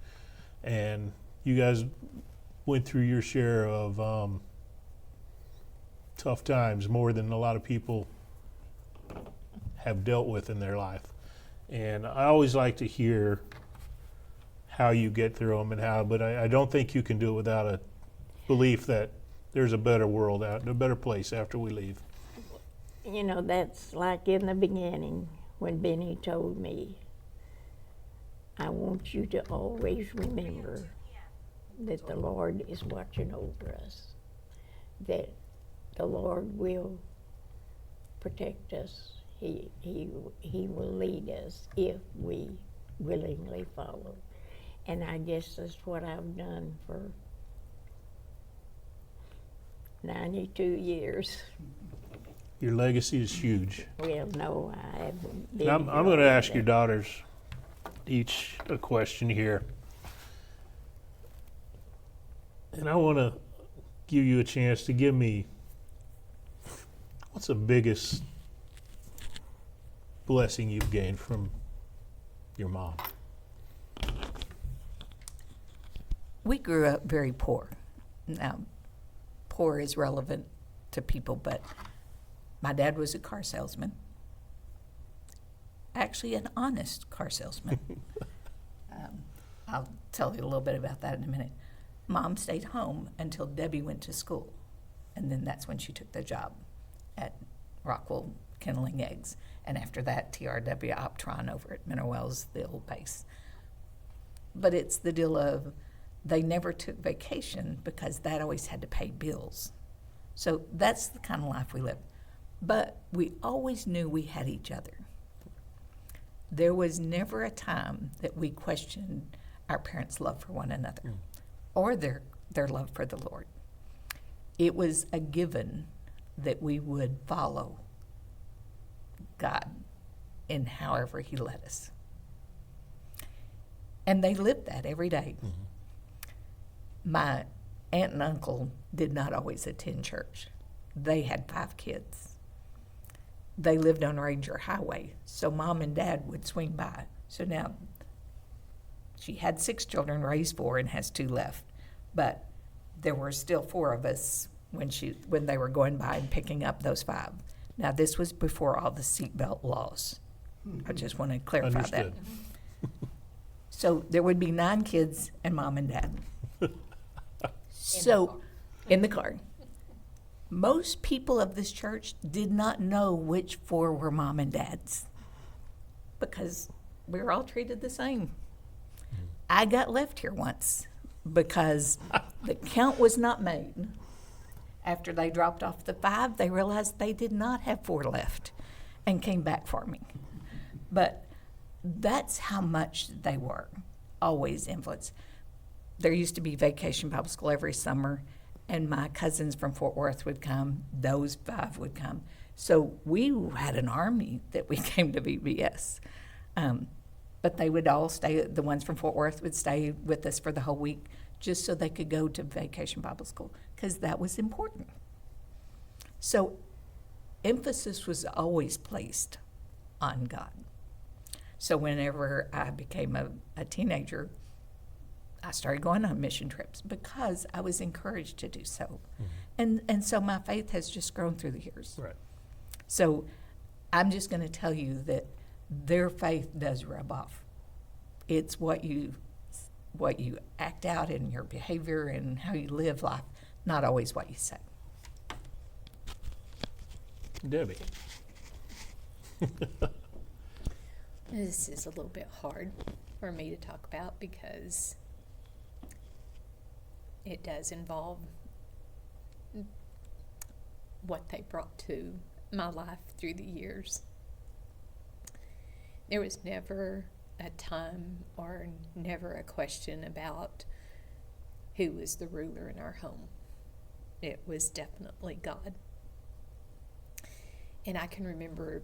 And you guys went through your share of tough times, more than a lot of people have dealt with in their life. And I always like to hear how you get through them but I don't think you can do it without a belief that there's a better world a better place after we leave. You know, that's like in the beginning when Benny told me, I want you to always remember that the Lord is watching over us, that the Lord will protect us. He will lead us if we willingly follow. And I guess that's what I've done for 92 years. Your legacy is huge. Well, no, I haven't been. And I'm going to ask your daughters each a question here. And I want to give you a chance to give me, what's the biggest blessing you've gained from your mom? We grew up very poor. Now, poor is relevant to people, but my dad was a car salesman. Actually, an honest car salesman. I'll tell you a little bit about that in a minute. Mom stayed home until Debbie went to school, and then that's when she took the job at Rockwell Kenneling Eggs, and after that, TRW Optron over at Mineral Wells, the old base. But it's the deal of they never took vacation because that always had to pay bills. So that's the kind of life we lived. But we always knew we had each other. There was never a time that we questioned our parents' love for one another or their love for the Lord. It was a given that we would follow God in however He led us. And they lived that every day. Mm-hmm. My aunt and uncle did not always attend church. They had 5 kids. They lived on Ranger Highway, so Mom and Dad would swing by. So now she had 6 children, raised 4, and has 2 left. But there were still 4 of us when they were going by and picking up those 5. Now this was before all the seatbelt laws. Mm-hmm. I just want to clarify Understood. that. So there would be 9 kids and Mom and Dad. So, in the car. Most people of this church did not know which 4 were Mom and Dad's because we were all treated the same. I got left here once because the count was not made. After they dropped off the 5, they realized they did not have 4 left and came back for me. But that's how much they were always influenced. There used to be Vacation Bible School every summer, and my cousins from Fort Worth would come. Those 5 would come. So we had an army that we came to VBS. But they would all stay, the ones from Fort Worth would stay with us for the whole week just so they could go to Vacation Bible School because that was important. So emphasis was always placed on God. So whenever I became a teenager, I started going on mission trips because I was encouraged to do so. Mm-hmm. And so my faith has just grown through the years. Right. So I'm just going to tell you that their faith does rub off. It's what you act out in your behavior and how you live life, not always what you say. Debbie. This is a little bit hard for me to talk about because it does involve what they brought to my life through the years. There was never a time or never a question about who was the ruler in our home. It was definitely God. And I can remember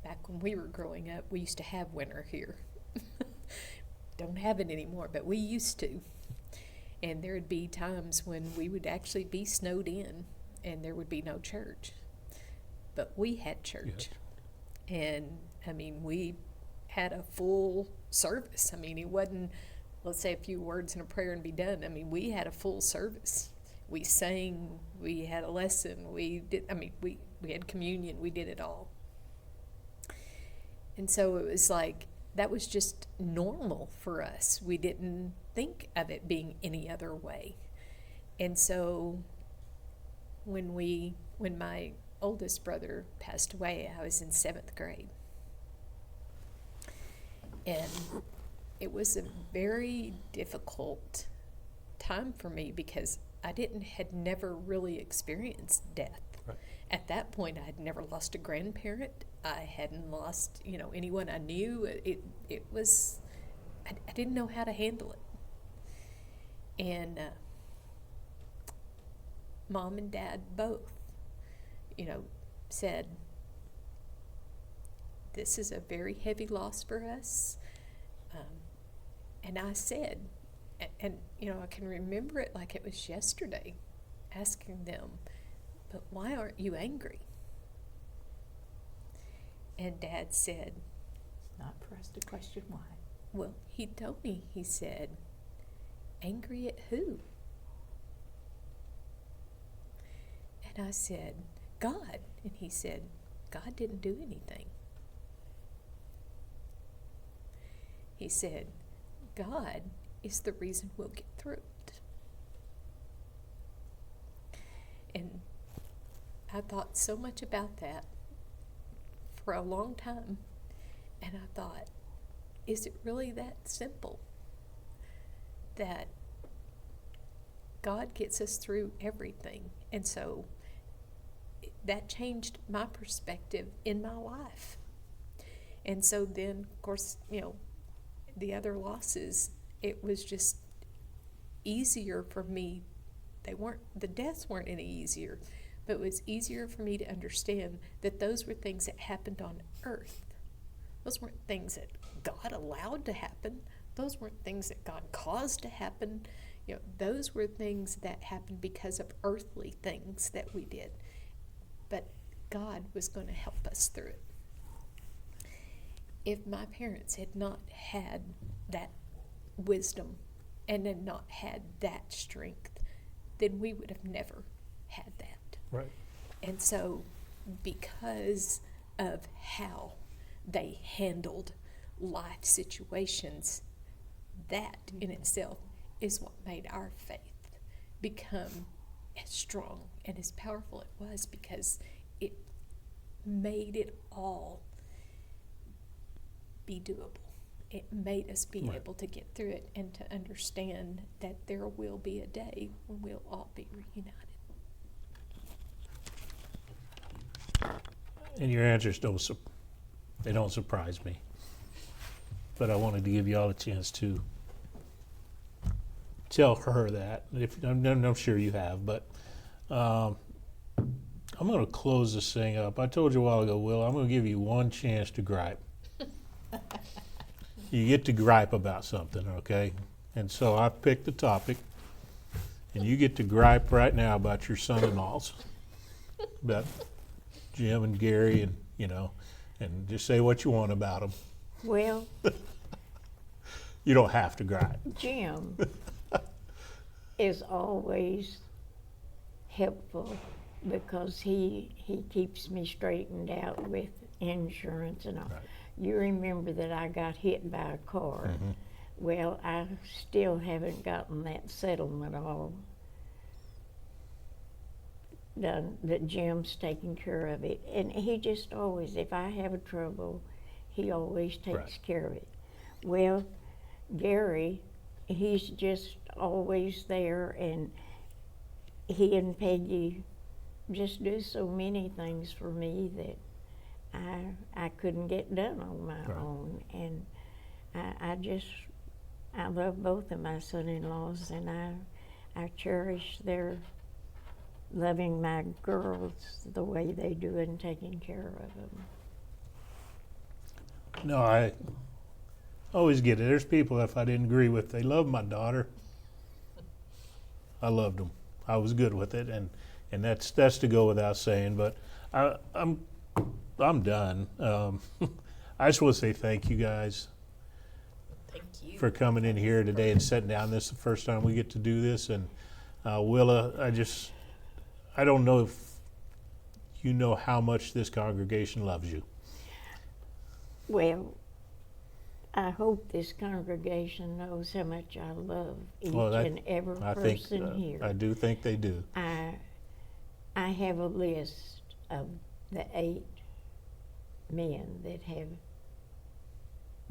back when we were growing up, we used to have winter here. Don't have it anymore, but we used to. And there would be times when we would actually be snowed in and there would be no church. But we had church. Yes. And, we had a full service. It wasn't, let's say a few words and a prayer and be done. We had a full service. We sang, we had a lesson, we had communion, we did it all. And so it was like, that was just normal for us. We didn't think of it being any other way. And so when my oldest brother passed away, I was in 7th grade. And it was a very difficult time for me because I had never really experienced death. Right. At that point, I had never lost a grandparent. I hadn't lost, anyone I knew. It was, I didn't know how to handle it. And Mom and Dad both, said, this is a very heavy loss for us. And I said, and I can remember it like it was yesterday, asking them, but why aren't you angry? And Dad said, Not for us to question why. well, he told me, he said, angry at who? And I said, God. And he said, God didn't do anything. He said, God is the reason we'll get through it. And I thought so much about that for a long time. And I thought, is it really that simple? That God gets us through everything. And so that changed my perspective in my life. And so then, of course, the other losses, it was just easier for me. The deaths weren't any easier, but it was easier for me to understand that those were things that happened on earth. Those weren't things that God allowed to happen. Those weren't things that God caused to happen. Those were things that happened because of earthly things that we did. But God was going to help us through it. If my parents had not had that wisdom and had not had that strength, then we would have never had that. Right. And so because of how they handled life situations, that in itself is what made our faith become as strong and as powerful it was, because it made it all be doable. It made us be Right. able to get through it and to understand that there will be a day when we'll all be reunited. And your answers don't surprise me. But I wanted to give you all a chance to tell her that. I'm sure you have, but I'm going to close this thing up. I told you a while ago, Will, I'm going to give you one chance to gripe. You get to gripe about something, okay? And so I picked the topic, and you get to gripe right now about your son-in-laws, about Jim and Gary, and and just say what you want about them. Well, You don't have to gripe. Jim is always helpful because he keeps me straightened out with insurance and all. Right. You remember that I got hit by a car. Mm-hmm. Well, I still haven't gotten that settlement all done, that Jim's taking care of it. And he just always, if I have a trouble, he always takes Right. care of it. Well, Gary, he's just always there, and he and Peggy just do so many things for me that I couldn't get done on my Right. own. And I love both of my son-in-laws, and I cherish their loving my girls the way they do and taking care of them. No, I always get it. There's people, if I didn't agree with, they love my daughter. I loved them. I was good with it, and that's to go without saying. But I'm done. I just want to say thank you guys Thank you. for coming in here today and sitting down. This is the first time we get to do this, and Willa, I don't know if you know how much this congregation loves you. Well, I hope this congregation knows how much I love each Well, and every I think person here. I do think they do. I have a list of the 8 men that have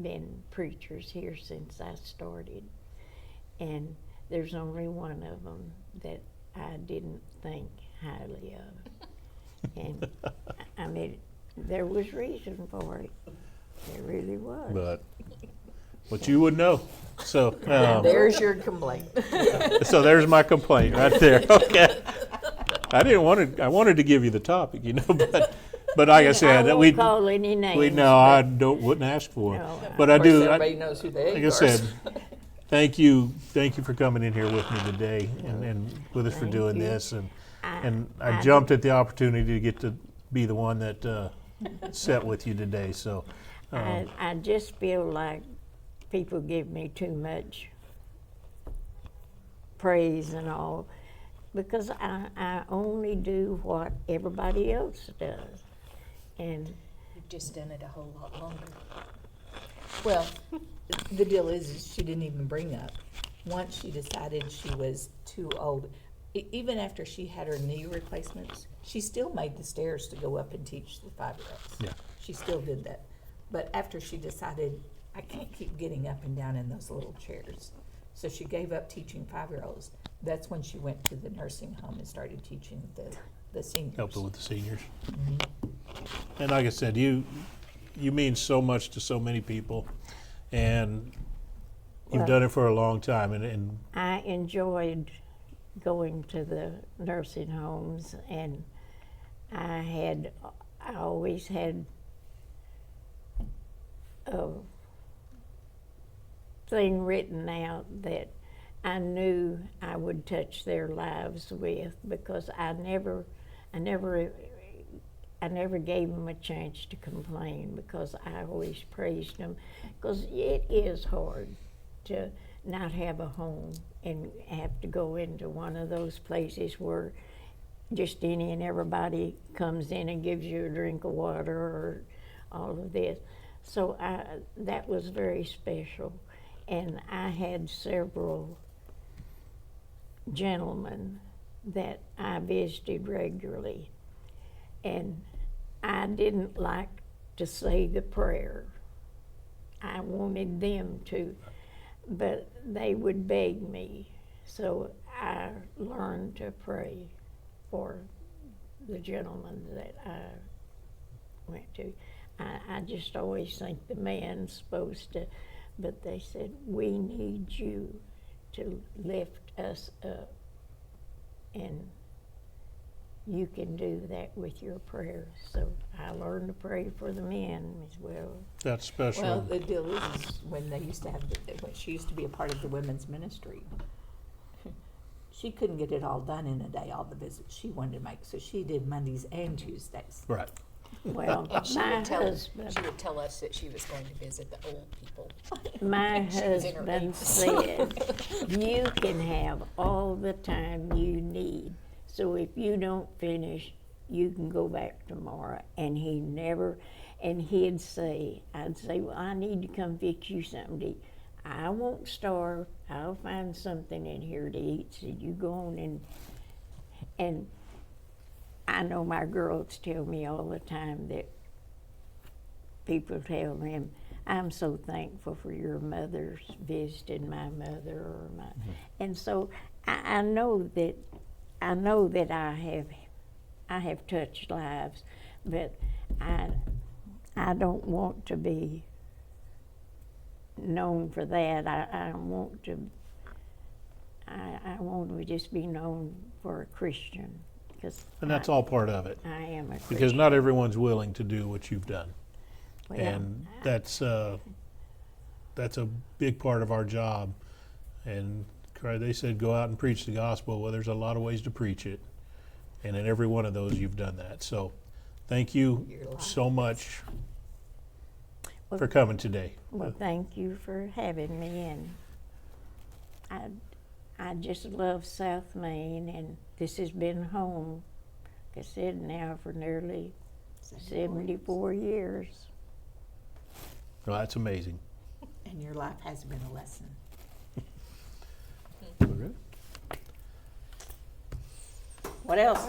been preachers here since I started, and there's only one of them that I didn't think highly of. And I mean, there was reason for it. There really was. But you would know. So There's your complaint. so there's my complaint right there. Okay. I wanted to give you the topic, but But like I I said, won't we call any names. I wouldn't ask for it. No, But I Of course, do. everybody knows who they are. Like I said, thank you for coming in here with me today and with us for Thank doing you. this. And I I jumped at the opportunity to get to be the one that sat with you today. So I just feel like people give me too much praise and all because I only do what everybody else does. And You've just done it a whole lot longer. Well, the deal is she didn't even bring up. Once she decided she was too old, even after she had her knee replacements, she still made the stairs to go up and teach the 5-year-olds. Yeah. She still did that. But after she decided, I can't keep getting up and down in those little chairs. So she gave up teaching 5-year-olds. That's when she went to the nursing home and started teaching the seniors. helping with the seniors. And like I said, you mean so much to so many people, and you've Well- done it for a long time. And I enjoyed going to the nursing homes, and I always had a thing written out that I knew I would touch their lives with because I never gave them a chance to complain because I always praised them because it is hard to not have a home and have to go into one of those places where just any and everybody comes in and gives you a drink of water or all of this. So that was very special. And I had several gentlemen that I visited regularly. And I didn't like to say the prayer. I wanted them to, but they would beg me. So I learned to pray for the gentleman that I went to. I just always think the man's supposed to, but they said, we need you to lift us up. And you can do that with your prayers. So I learned to pray for the men as well. that's special. Well, the deal is when they used to have, when she used to be a part of the women's ministry, she couldn't get it all done in a day, all the visits she wanted to make. So she did Mondays and Tuesdays. Right. Well, And she my would tell husband, us that she was going to visit the old people. my She was in her husband 80s. said, you can have all the time you need. So if you don't finish, you can go back tomorrow. And he'd say, I'd say, well, I need to come fix you something to eat. I won't starve. I'll find something in here to eat. So you go on and I know my girls tell me all the time that people tell them, I'm so thankful for your mother's visiting my mother or my, and so I know that I have touched lives, but I don't want to be known for that. I want to just be known for a Christian. And that's all part of it, I am a Christian. because not everyone's willing to do what you've done. Well, And that's a big part of our job. And they said go out and preach the gospel. Well, there's a lot of ways to preach it, and in every one of those you've done that. So thank you so much for coming today. Well, thank you for having me, and I just love South Main, and this has been home, like I said, now for nearly 74 years. Well, that's amazing. And your life has been a lesson. Okay. What else?